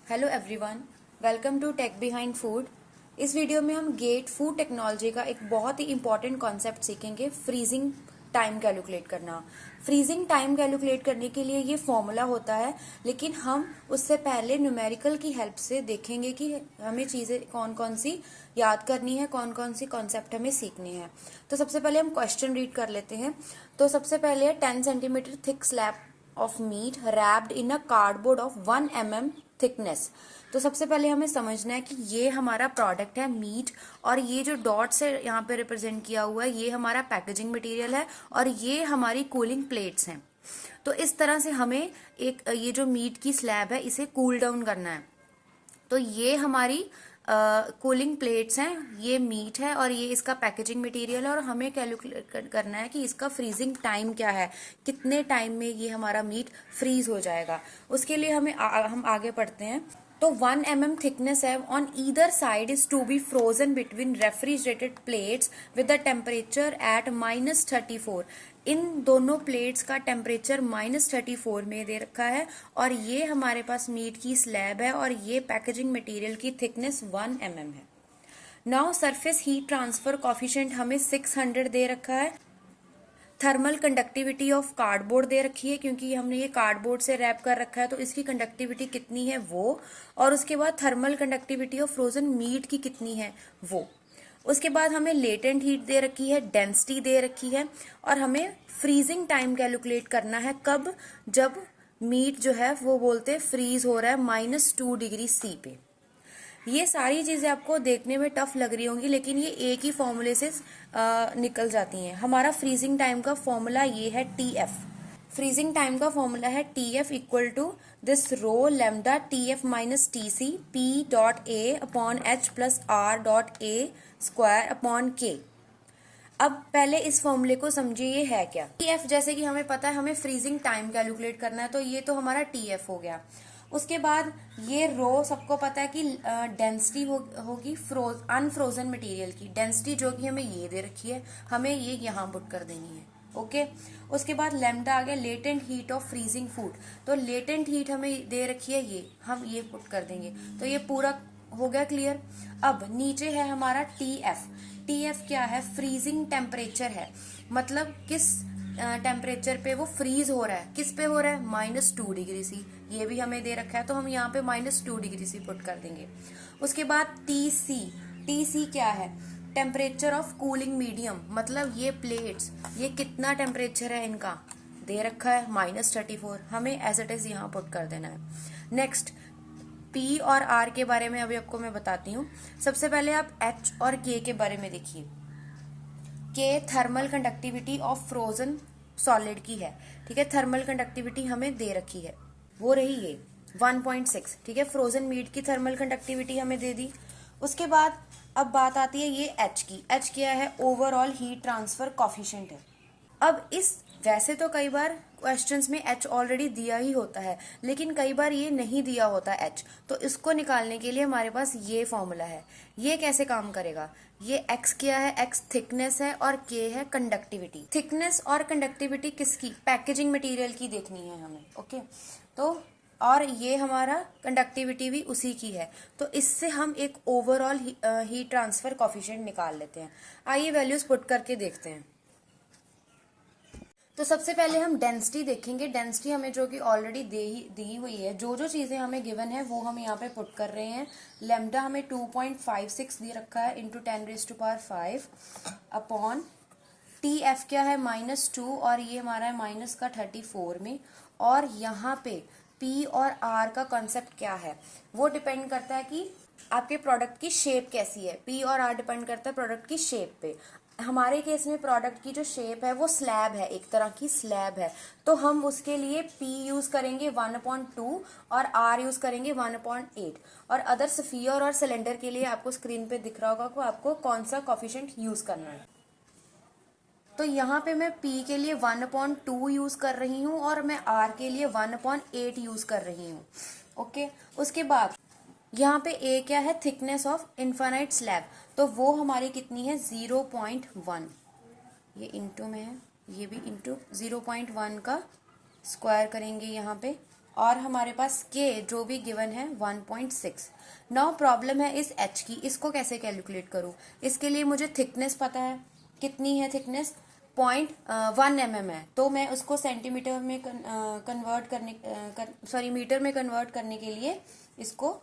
Hello everyone, welcome to tech behind food. इस वीडियो में हम गेट फूड टेक्नोलॉजी का एक बहुत ही इंपॉर्टेंट कॉन्सेप्ट सीखेंगे, फ्रीजिंग टाइम कैलकुलेट करना। फ्रीजिंग टाइम कैलकुलेट करने के लिए ये फॉर्मूला होता है, लेकिन हम उससे पहले न्यूमेरिकल की हेल्प से देखेंगे कि हमें चीज़ें कौन कौन सी याद करनी है, कौन कौन सी कॉन्सेप्ट हमें सीखनी है। तो सबसे पहले हम क्वेश्चन रीड कर लेते हैं। तो सबसे पहले 10 centimetre thick slab of meat wrapped in a cardboard of 1 mm thickness. तो सबसे पहले हमें समझना है कि ये हमारा प्रोडक्ट है मीट, और ये जो डॉट से यहाँ पे रिप्रेजेंट किया हुआ है ये हमारा पैकेजिंग मटेरियल है, और ये हमारी कूलिंग प्लेट्स हैं। तो इस तरह से हमें ये जो मीट की स्लैब है इसे कूल डाउन करना है। तो ये हमारी कूलिंग प्लेट्स हैं, ये मीट है और ये इसका पैकेजिंग मटेरियल है, और हमें कैलकुलेट करना है कि इसका फ्रीजिंग टाइम क्या है, कितने टाइम में ये हमारा मीट फ्रीज हो जाएगा। उसके लिए हम आगे पढ़ते हैं। तो 1 mm थिकनेस है on either side is to be frozen between refrigerated plates with the temperature at -34। इन दोनों प्लेट्स का टेम्परेचर -34 में दे रखा है, और ये हमारे पास मीट की स्लैब है, और ये पैकेजिंग मटेरियल की थिकनेस 1 mm है। Now surface heat transfer coefficient हमें 600 दे रखा है। थर्मल कंडक्टिविटी ऑफ कार्डबोर्ड दे रखी है, क्योंकि हमने ये कार्डबोर्ड से रैप कर रखा है तो इसकी कंडक्टिविटी कितनी है वो, और उसके बाद thermal conductivity of frozen meat की कितनी है वो। उसके बाद हमें लेटेंट हीट दे रखी है, डेंसिटी दे रखी है, और हमें फ्रीजिंग टाइम कैलकुलेट करना है कब, जब मीट जो है वो बोलते हैं फ्रीज हो रहा है -2 डिग्री सी पे। ये सारी चीजें आपको देखने में टफ लग रही होंगी, लेकिन ये एक ही फॉर्मूले से निकल जाती हैं। हमारा फ्रीजिंग टाइम का फॉर्मूला ये है TF। फ्रीजिंग टाइम का फॉर्मूला है TF equal to this rho lambda TF minus TC P.A upon H plus R.A square upon K। अब पहले इस फॉर्मूले को समझिए, ये है क्या। TF जैसे कि हमें पता है हमें फ्रीजिंग टाइम कैलकुलेट करना है, तो ये तो हमारा TF हो गया। उसके बाद ये रो सबको पता है कि डेंसिटी होगी अनफ्रोजन मटेरियल की डेंसिटी, जो कि हमें ये दे रखी है, हमें ये यहाँ पुट कर देनी है। ओके। उसके बाद लैम्डा आ गया latent heat of freezing food. तो लेटेंट हीट हमें दे रखी है, ये हम ये पुट कर देंगे। तो ये पूरा हो गया क्लियर। अब नीचे है हमारा TF। TF क्या है? फ्रीजिंग टेम्परेचर है, मतलब किस टेम्परेचर पे वो फ्रीज हो रहा है, किस पे हो रहा है, -2 डिग्री सी। ये भी हमें दे रखा है, तो हम यहाँ पे -2 डिग्री सी पुट कर देंगे। उसके बाद TC क्या है? टेम्परेचर ऑफ कूलिंग मीडियम, मतलब ये प्लेट्स, ये कितना टेम्परेचर है इनका दे रखा है -34, हमें एज इट इज यहाँ पुट कर देना है। नेक्स्ट P और R के बारे में अभी आपको मैं बताती हूँ। सबसे पहले आप H और K के बारे में देखिए। K thermal conductivity of frozen solid की है, ठीक है। थर्मल कंडक्टिविटी हमें दे रखी है, वो रही ये 1.6, ठीक है। फ्रोजन मीट की थर्मल कंडक्टिविटी हमें दे दी। उसके बाद अब बात आती है ये H की। H क्या है? ओवरऑल हीट ट्रांसफर कॉफिशिएंट है। अब इस वैसे तो कई बार क्वेश्चंस में H ऑलरेडी दिया ही होता है, लेकिन कई बार ये नहीं दिया होता H, तो इसको निकालने के लिए हमारे पास ये फॉर्मूला है। ये कैसे काम करेगा? ये X क्या है? X थिकनेस है, और K है कंडक्टिविटी। थिकनेस और कंडक्टिविटी किसकी? पैकेजिंग मटेरियल की देखनी है हमें। ओके। तो और ये हमारा कंडक्टिविटी भी उसी की है, तो इससे हम एक ओवरऑल हीट ट्रांसफर कॉफिशिएंट निकाल लेते हैं। आइए वैल्यूज पुट करके देखते हैं। तो सबसे पहले हम डेंसिटी देखेंगे। डेंसिटी हमें जो कि ऑलरेडी दी हुई है, जो जो चीजें हमें गिवन है वो हम यहाँ पे पुट कर रहे हैं। लेमडा हमें 2.56 दे रखा है इंटू 10⁵ अपॉन TF क्या है? -2, और ये हमारा है माइनस का 34 में। और यहाँ पे P और R का कॉन्सेप्ट क्या है, वो डिपेंड करता है कि आपके प्रोडक्ट की शेप कैसी है। P और R डिपेंड करता है प्रोडक्ट की शेप पे। हमारे केस में प्रोडक्ट की जो शेप है वो स्लैब है, एक तरह की स्लैब है, तो हम उसके लिए P यूज करेंगे 1/2 और R यूज करेंगे 1/8। और अदर स्फीयर और सिलेंडर के लिए आपको स्क्रीन पे दिख रहा होगा कि आपको कौन सा कॉफिशिएंट यूज करना है। तो यहाँ पे मैं P के लिए 1/2 यूज कर रही हूँ, और मैं R के लिए 1/8 यूज कर रही हूँ। ओके। उसके बाद यहाँ पे A क्या है? थिकनेस ऑफ इनफाइनाइट स्लैब, तो वो हमारी कितनी है? 0.1। ये इंटू में है, ये भी इंटू 0.1 का स्क्वायर करेंगे यहाँ पे, और हमारे पास के जो भी गिवन है 1.6। नाउ प्रॉब्लम है इस h की, इसको कैसे कैलकुलेट करूं? इसके लिए मुझे थिकनेस पता है, कितनी है थिकनेस? 0.1 mm है, तो मैं उसको सेंटीमीटर में कन्वर्ट करने मीटर में कन्वर्ट करने के लिए इसको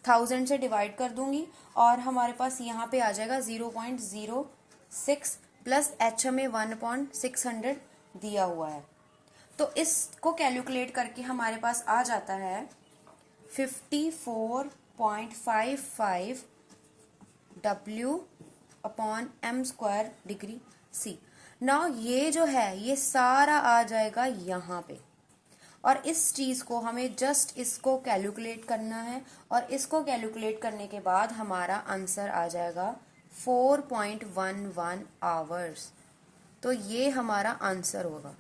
1000 से डिवाइड कर दूंगी और हमारे पास यहाँ पे आ जाएगा 0.06 प्लस h हमें 1/600 दिया हुआ है। तो इसको कैलकुलेट करके हमारे पास आ जाता है 54.55 W/m² डिग्री C। नाउ ये जो है ये सारा आ जाएगा यहाँ पे, और इस चीज को हमें जस्ट इसको कैलकुलेट करना है और इसको कैलकुलेट करने के बाद हमारा आंसर आ जाएगा 4.11 आवर्स। तो ये हमारा आंसर होगा।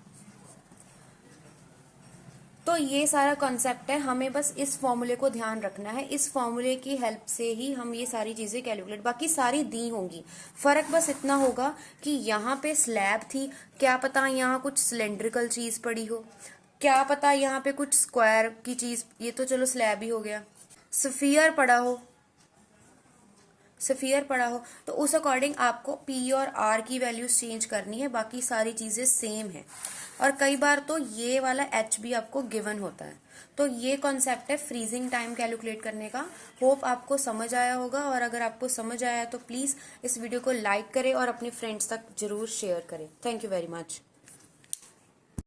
तो ये सारा कॉन्सेप्ट है, हमें बस इस फॉर्मूले को ध्यान रखना है। इस फॉर्मूले की हेल्प से ही हम ये सारी चीजें कैलकुलेट, बाकी सारी दी होंगी। फर्क बस इतना होगा कि यहाँ पे स्लैब थी, क्या पता यहाँ कुछ सिलेंड्रिकल चीज पड़ी हो, क्या पता यहाँ पे कुछ स्क्वायर की चीज, ये तो चलो स्लैब ही हो गया, स्फीयर पड़ा हो तो उस अकॉर्डिंग आपको P और R की वैल्यूज चेंज करनी है, बाकी सारी चीजें सेम है। और कई बार तो ये वाला H भी आपको गिवन होता है। तो ये कॉन्सेप्ट है फ्रीजिंग टाइम कैलकुलेट करने का। होप आपको समझ आया होगा, और अगर आपको समझ आया तो प्लीज इस वीडियो को लाइक करें और अपने फ्रेंड्स तक जरूर शेयर करें। Thank you very much.